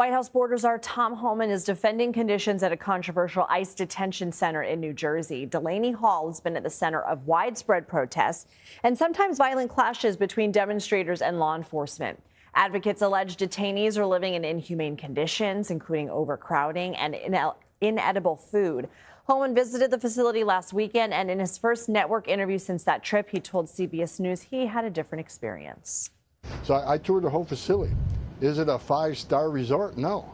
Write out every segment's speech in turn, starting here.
White House border czar Tom Homan is defending conditions at a controversial ICE detention center in New Jersey. Delaney Hall has been at the center of widespread protests and sometimes violent clashes between demonstrators and law enforcement. Advocates allege detainees are living in inhumane conditions, including overcrowding and inedible food. Homan visited the facility last weekend, and in his first network interview since that trip, he told CBS News he had a different experience. So I toured the whole facility. Is it a five-star resort? No.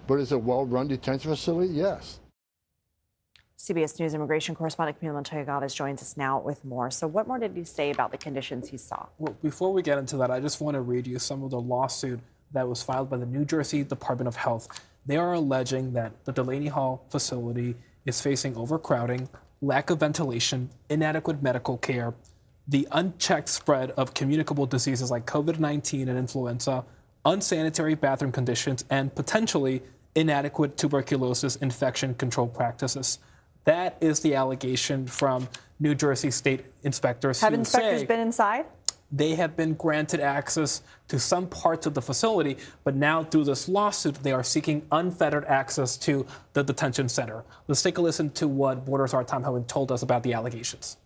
But is it a well-run detention facility? Yes. CBS News immigration correspondent Camilo Montoya-Galvez joins us now with more. So what more did he say about the conditions he saw? Well, before we get into that, I just want to read you some of the lawsuit that was filed by the New Jersey Department of Health. They are alleging that the Delaney Hall facility is facing overcrowding, lack of ventilation, inadequate medical care, the unchecked spread of communicable diseases like COVID-19 and influenza, unsanitary bathroom conditions, and potentially inadequate tuberculosis infection control practices. That is the allegation from New Jersey state inspectors. Have inspectors been inside? They have been granted access to some parts of the facility, but now through this lawsuit, they are seeking unfettered access to the detention center. Let's take a listen to what border czar Tom Homan told us about the allegations.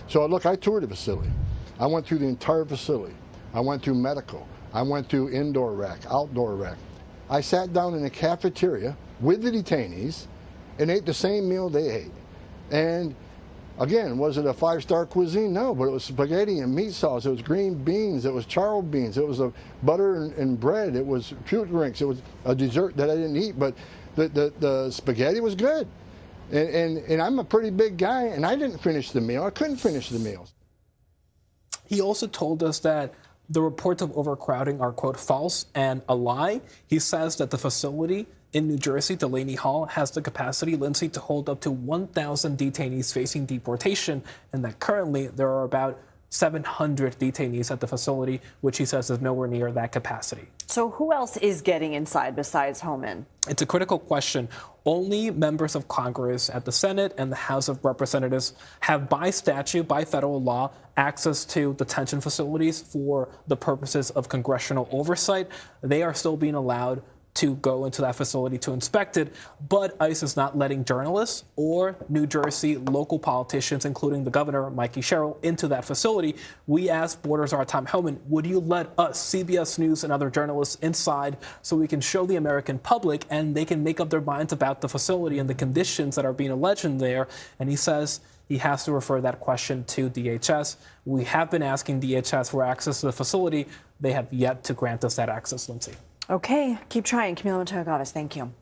So look, I toured the facility. I went through the entire facility. I went through medical. I went through indoor rec, outdoor rec. I sat down in the cafeteria with the detainees and ate the same meal they ate. And again, was it a five-star cuisine? No, but it was spaghetti and meat sauce. It was green beans. It was charred beans. It was a butter and bread. It was fruit drinks. It was a dessert that I didn't eat, but the spaghetti was good. And I'm a pretty big guy, and I didn't finish the meal. I couldn't finish the meals. He also told us that the reports of overcrowding are, quote, false and a lie. He says that the facility in New Jersey, Delaney Hall, has the capacity, Lindsay, to hold up to 1,000 detainees facing deportation, and that currently there are about 700 detainees at the facility, which he says is nowhere near that capacity. So who else is getting inside besides Homan? It's a critical question. Only members of Congress at the Senate and the House of Representatives have, by statute, by federal law, access to detention facilities for the purposes of congressional oversight. They are still being allowed to go into that facility to inspect it, but ICE is not letting journalists or New Jersey local politicians, including the governor, Mikey Sherrill, into that facility. We asked border czar Tom Homan, would you let us, CBS News and other journalists, inside so we can show the American public and they can make up their minds about the facility and the conditions that are being alleged in there? And he says he has to refer that question to DHS. We have been asking DHS for access to the facility. They have yet to grant us that access, Lindsay. Okay, keep trying. Camilo Montoya-Galvez, thank you.